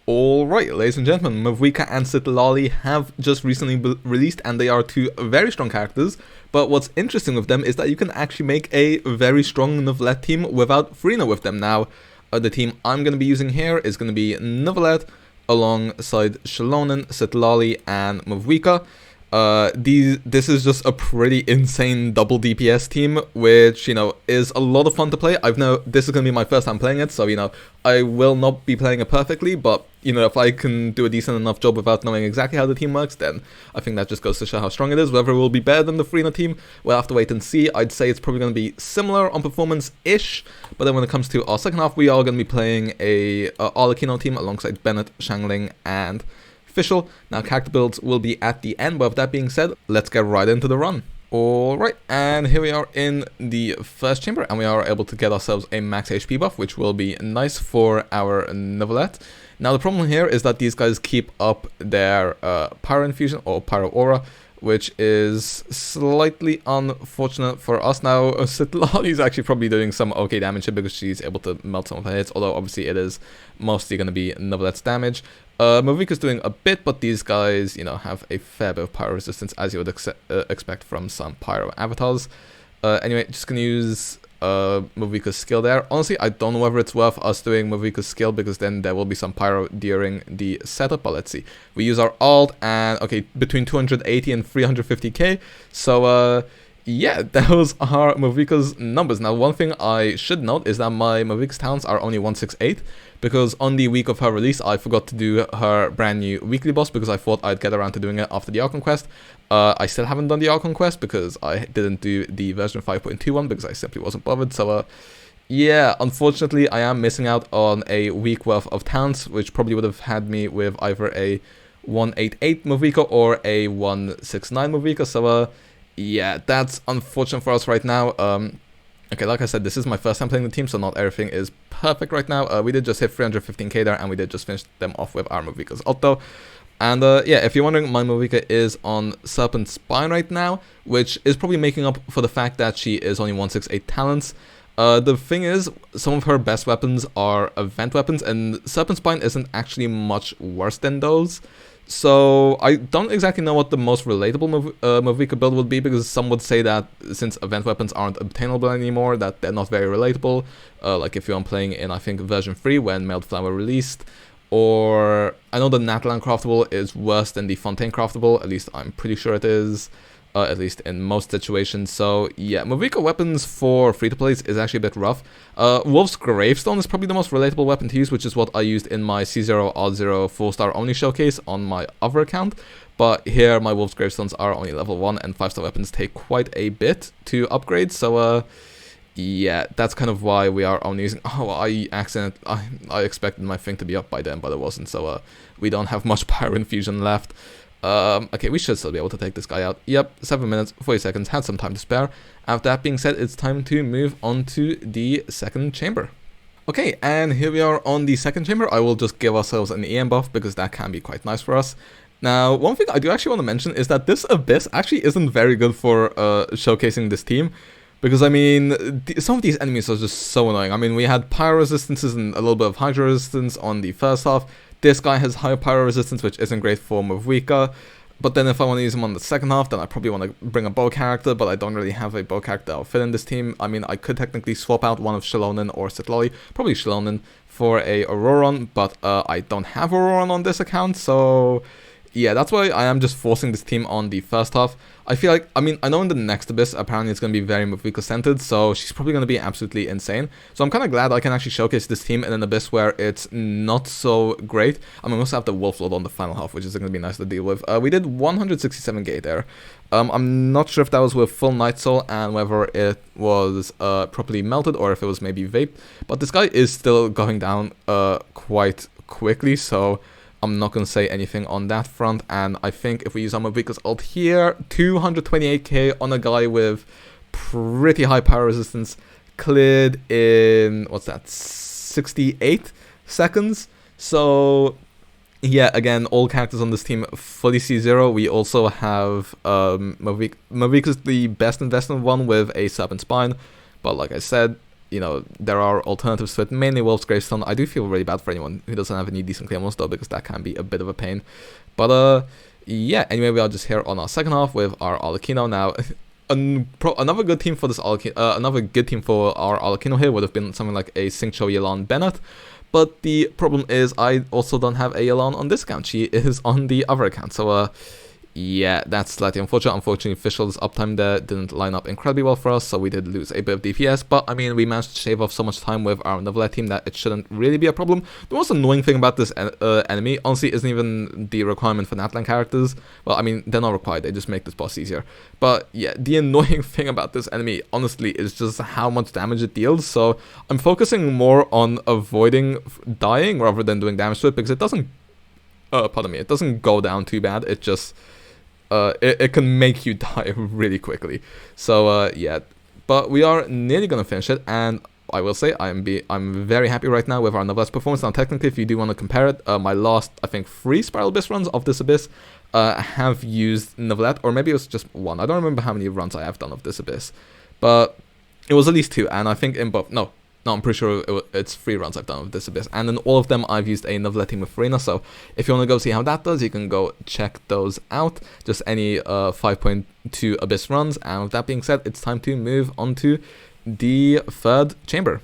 Alright, ladies and gentlemen, MAVUIKA and CITLALI have just recently released, and they are two very strong characters. But what's interesting with them is that you can actually make a very strong NEUVILLETTE team without FURINA with them. Now, the team I'm going to be using here is going to be NEUVILLETTE alongside xilonen, CITLALI, and MAVUIKA. This is just a pretty insane double DPS team, which, is a lot of fun to play. This is going to be my first time playing it, so, I will not be playing it perfectly, but, if I can do a decent enough job without knowing exactly how the team works, then I think that just goes to show how strong it is. Whether it will be better than the FURINA team, we'll have to wait and see. I'd say it's probably going to be similar on performance-ish, but then when it comes to our second half, we are going to be playing a arlecchino team alongside bennett, xiangling, and fischl. Now, character builds will be at the end, but with that being said, let's get right into the run. Alright, and here we are in the first chamber, and we are able to get ourselves a max HP buff, which will be nice for our NEUVILLETTE. Now, the problem here is that these guys keep up their pyro infusion or pyro aura, which is slightly unfortunate for us. Now, CITLALI is actually probably doing some okay damage here because she's able to melt some of her hits, although obviously it is mostly going to be NEUVILLETTE's damage. MAVUIKA's doing a bit, but these guys, have a fair bit of pyro resistance, as you would expect from some pyro avatars. Anyway, just gonna use MAVUIKA's skill there. Honestly, I don't know whether it's worth us doing MAVUIKA's skill, because then there will be some pyro during the setup, but let's see. We use our ult, and okay, between 280 and 350k, so yeah, those are MAVUIKA's numbers. Now, one thing I should note is that my MAVUIKA's talents are only 168, because on the week of her release, I forgot to do her brand new weekly boss, because I thought I'd get around to doing it after the Archon quest. I still haven't done the Archon quest, because I didn't do the version 5.2 one, because I simply wasn't bothered, so yeah, unfortunately, I am missing out on a week worth of talents, which probably would have had me with either a 188 MAVUIKA or a 169 MAVUIKA, so yeah, that's unfortunate for us right now. Okay, like I said, this is my first time playing the team, so not everything is perfect right now. We did just hit 315k there, and we did just finish them off with our MAVUIKA's ult though. And yeah, if you're wondering, my MAVUIKA is on Serpent Spine right now, which is probably making up for the fact that she is only 168 talents. The thing is, some of her best weapons are event weapons, and Serpent Spine isn't actually much worse than those. So I don't exactly know what the most relatable MAVUIKA build would be, because some would say that since event weapons aren't obtainable anymore, that they're not very relatable. Like if you're playing in, I think, version 3 when Mailed Flower released. Or I know the Natlan craftable is worse than the Fontaine craftable, at least I'm pretty sure it is. At least in most situations. So yeah, MAVUIKA weapons for free-to-plays is actually a bit rough. Wolf's Gravestone is probably the most relatable weapon to use, which is what I used in my C0 R0 4-star only showcase on my other account. But here, my Wolf's Gravestones are only level 1, and 5-star weapons take quite a bit to upgrade. So yeah, that's kind of why we are only using... Oh, I expected my thing to be up by then, but it wasn't. So we don't have much pyro infusion left. Okay, we should still be able to take this guy out. Yep, 7 minutes, 40 seconds, had some time to spare. After that being said, it's time to move on to the second chamber. Okay, and here we are on the second chamber. I will just give ourselves an EM buff, because that can be quite nice for us. Now, one thing I do actually want to mention is that this Abyss actually isn't very good for showcasing this team. Because, I mean, some of these enemies are just so annoying. I mean, we had pyro resistances and a little bit of hydro resistance on the first half. This guy has high pyro resistance, which isn't great for MAVUIKA. But then if I want to use him on the second half, then I probably want to bring a bow character, but I don't really have a bow character that will fit in this team. I mean, I could technically swap out one of xilonen or CITLALI, probably xilonen, for a Auroron, but I don't have Auroron on this account, so... yeah, that's why I am just forcing this team on the first half. I feel like, I mean, I know in the next Abyss, apparently it's going to be very MAVUIKA-centered, so she's probably going to be absolutely insane. So I'm kind of glad I can actually showcase this team in an Abyss where it's not so great. I mean, we also have the Wolf Lord on the final half, which is going to be nice to deal with. We did 167k there. I'm not sure if that was with full Night Soul and whether it was properly melted or if it was maybe vaped. But this guy is still going down quite quickly, so... I'm not going to say anything on that front, and I think if we use our MAVUIKA's ult here, 228k on a guy with pretty high power resistance, cleared in, what's that, 68 seconds? So, yeah, again, all characters on this team fully C0. We also have MAVUIKA's the best investment one with a Serpent Spine, but like I said, you know, there are alternatives to it, mainly Wolf's Gravestone. I do feel really bad for anyone who doesn't have any decent claymores though, because that can be a bit of a pain. But yeah, anyway, we are just here on our second half with our arlecchino now. Another good team for this another good team for our arlecchino here would have been something like a Xingqiu Yelan Bennett. But the problem is I also don't have a Yelan on this account. She is on the other account. So yeah, that's slightly unfortunate. Unfortunately, Fischl's uptime there didn't line up incredibly well for us, so we did lose a bit of DPS. But I mean, we managed to shave off so much time with our Neuvillette team that it shouldn't really be a problem. The most annoying thing about this enemy, honestly, isn't even the requirement for Natlan characters. Well, I mean, they're not required, they just make this boss easier. But yeah, the annoying thing about this enemy, honestly, is just how much damage it deals. So I'm focusing more on avoiding dying rather than doing damage to it, because it doesn't, pardon me, it doesn't go down too bad. It just... it can make you die really quickly. So yeah, but we are nearly gonna finish it, and I will say I'm very happy right now with our Neuvillette's performance. Now technically, if you do want to compare it, my last, I think, 3 Spiral Abyss runs of this Abyss have used Neuvillette, or maybe it was just 1. I don't remember how many runs I have done of this Abyss, but it was at least 2, and I think in both, no, I'm pretty sure it's 3 runs I've done of this Abyss, and in all of them I've used a Neuvillette team with FURINA. So if you want to go see how that does, you can go check those out, just any 5.2 Abyss runs. And with that being said, it's time to move on to the 3rd chamber.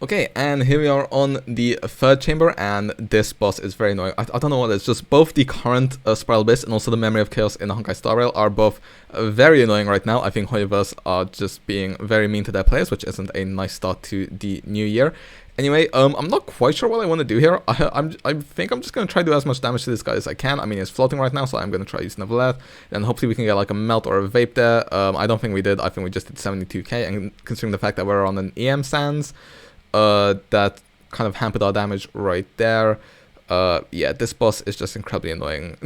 Okay, and here we are on the 3rd chamber, and this boss is very annoying. I don't know what it is, just both the current Spiral Abyss and also the Memory of Chaos in the Honkai Star Rail are both very annoying right now. I think Hoyoverse are just being very mean to their players, which isn't a nice start to the new year. Anyway, I'm not quite sure what I want to do here. I think I'm just going to try to do as much damage to this guy as I can. I mean, he's floating right now, so I'm going to try to use Neuvillette, and hopefully we can get like a melt or a vape there. I don't think we did. I think we just did 72k, and considering the fact that we're on an EM Sands, that kind of hampered our damage right there. Yeah, this boss is just incredibly annoying.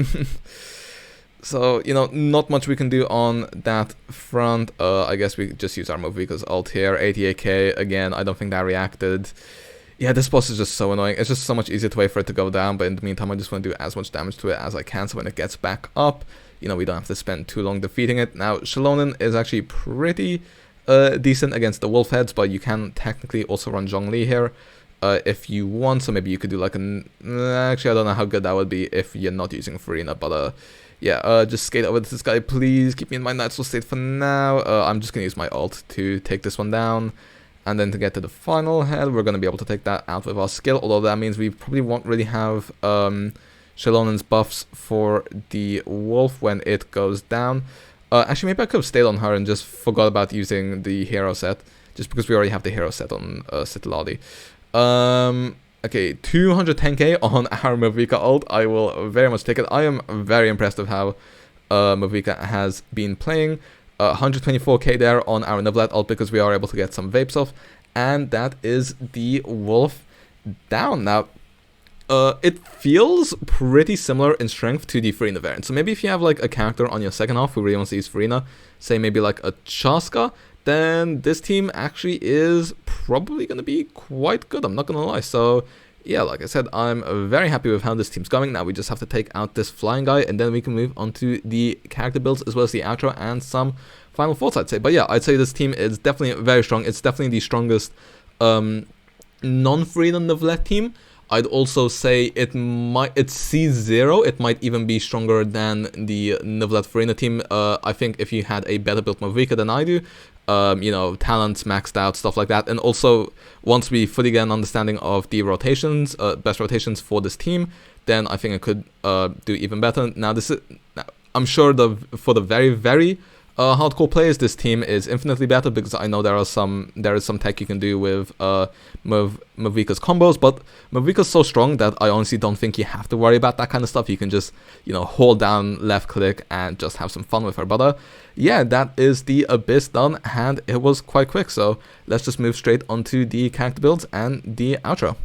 So, you know, not much we can do on that front. I guess we just use our MAVUIKA's ult here. 88k, again, I don't think that reacted. Yeah, this boss is just so annoying. It's just so much easier to wait for it to go down, but in the meantime, I just want to do as much damage to it as I can, so when it gets back up, you know, we don't have to spend too long defeating it. Now, xilonen is actually pretty decent against the wolf heads, but you can technically also run Zhongli here if you want. So maybe you could do like an... actually, I don't know how good that would be if you're not using FURINA, but yeah, just skate over to this guy, please. Keep me in my Nightfall state for now. I'm just gonna use my ult to take this one down, and then to get to the final head, we're gonna be able to take that out with our skill, although that means we probably won't really have Xilonen's buffs for the wolf when it goes down. Actually, maybe I could have stayed on her and just forgot about using the hero set, just because we already have the hero set on CITLALI. Okay, 210k on our MAVUIKA ult. I will very much take it. I am very impressed with how MAVUIKA has been playing. 124k there on our Neuvillette ult because we are able to get some vapes off. And that is the wolf down. Now, it feels pretty similar in strength to the FURINA variant. So maybe if you have like a character on your second half who really wants to use FURINA, say maybe like a Chaska, then this team actually is probably going to be quite good, I'm not going to lie. So yeah, like I said, I'm very happy with how this team's going. Now we just have to take out this flying guy, and then we can move on to the character builds as well as the outro and some final thoughts, I'd say. But yeah, I'd say this team is definitely very strong. It's definitely the strongest non-FURINA Neuvillette team. I'd also say it's C0. It might even be stronger than the Neuvillette FURINA team. I think if you had a better built MAVUIKA than I do, you know, talents maxed out, stuff like that. And also, once we fully get an understanding of the rotations, best rotations for this team, then I think it could do even better. Now, I'm sure for the very, very hardcore players, this team is infinitely better, because I know there is some tech you can do with MAVUIKA's combos, but MAVUIKA's so strong that I honestly don't think you have to worry about that kind of stuff. You can just, you know, hold down left click and just have some fun with her. But yeah, that is the Abyss done, and it was quite quick, so let's just move straight onto the character builds and the outro.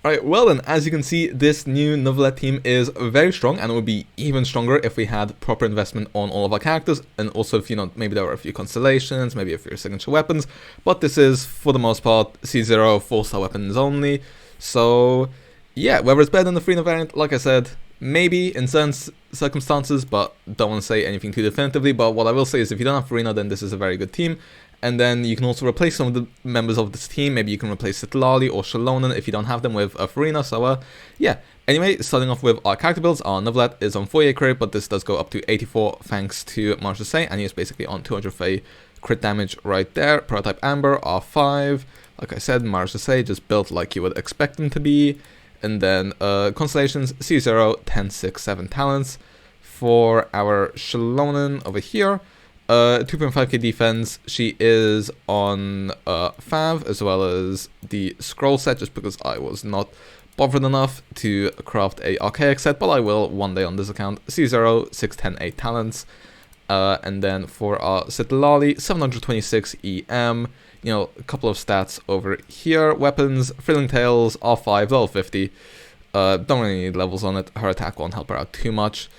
Alright, well then, as you can see, this new Neuvillette team is very strong, and it would be even stronger if we had proper investment on all of our characters, and also if, you know, maybe there were a few constellations, maybe a few signature weapons, but this is, for the most part, C0 4-star weapons only. So yeah, whether it's better than the FURINA variant, like I said, maybe in certain circumstances, but don't want to say anything too definitively. But what I will say is, if you don't have FURINA, then this is a very good team. And then you can also replace some of the members of this team. Maybe you can replace CITLALI or xilonen if you don't have them with FURINA. So yeah. Anyway, starting off with our character builds, our NEUVILLETTE is on 48 crit, but this does go up to 84 thanks to Marche, and he is basically on 200 crit damage right there. Prototype Amber, R5. Like I said, Marche just built like you would expect them to be. And then Constellations, C0, 10, 6, 7 talents. For our xilonen over here, 2.5k defense. She is on Fav as well as the scroll set, just because I was not bothered enough to craft a archaic set, but I will one day on this account. C0, 6, 10, 8 talents. And then for our CITLALI, 726 EM. You know, a couple of stats over here. Weapons, Thrilling Tales, R5, level 50. Don't really need levels on it. Her attack won't help her out too much.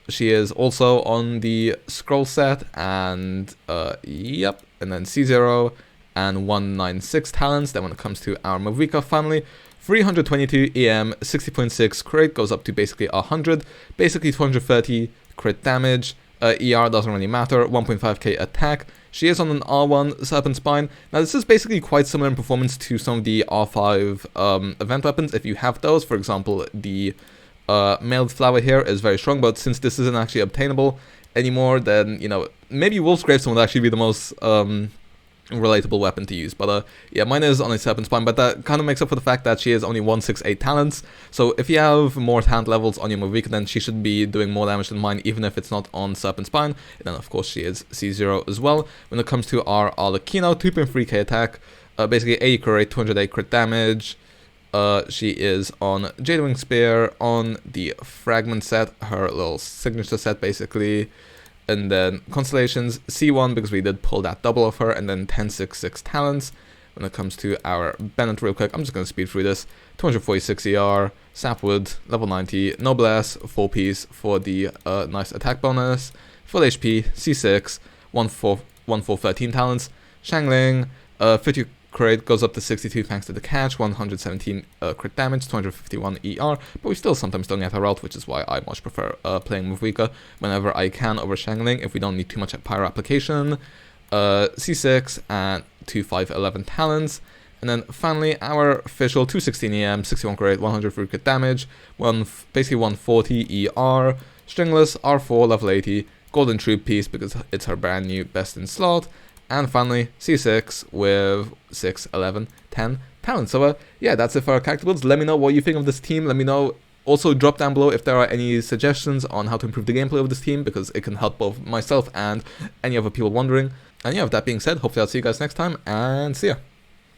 She is also on the scroll set, and yep, and then C0 and 196 talents. Then when it comes to our MAVUIKA family, 322 EM, 60.6 crit, goes up to basically 100, basically 230 crit damage. ER doesn't really matter, 1.5k attack. She is on an R1 Serpent Spine. Now this is basically quite similar in performance to some of the R5 event weapons. If you have those, for example, the Mailed Flower here is very strong, but since this isn't actually obtainable anymore, then, you know, maybe Wolf's Gravestone would actually be the most relatable weapon to use. But yeah, mine is on a Serpent Spine, but that kind of makes up for the fact that she is only 168 talents. So if you have more talent levels on your MAVUIKA, then she should be doing more damage than mine, even if it's not on Serpent Spine. And then of course she is C0 as well. When it comes to our arlecchino, 2.3k attack, basically 80 crit rate, 208 crit damage. She is on Jadewing Spear, on the Fragment set, her little signature set basically. And then Constellations, C1, because we did pull that double of her, and then 10, 6, 6 talents. When it comes to our Bennett real quick, I'm just going to speed through this. 246 ER, Sapwood, level 90, Noblesse, 4-piece for the nice attack bonus. Full HP, C6, 13 talents. Xiangling, 50 crit, goes up to 62 thanks to the catch, 117 crit damage, 251 ER, but we still sometimes don't get her out, which is why I much prefer playing MAVUIKA whenever I can over xiangling if we don't need too much pyro application. C6 and 2, 5, 11 talents. And then finally our fischl, 216 EM, 61 crit, 103 crit damage, basically 140 ER, stringless, R4, level 80, golden troop piece because it's her brand new best in slot. And finally, C6 with 6, 11, 10 talents. So yeah, that's it for our character builds. Let me know what you think of this team. Let me know. Also, drop down below if there are any suggestions on how to improve the gameplay of this team, because it can help both myself and any other people wondering. And yeah, with that being said, hopefully I'll see you guys next time, and see ya.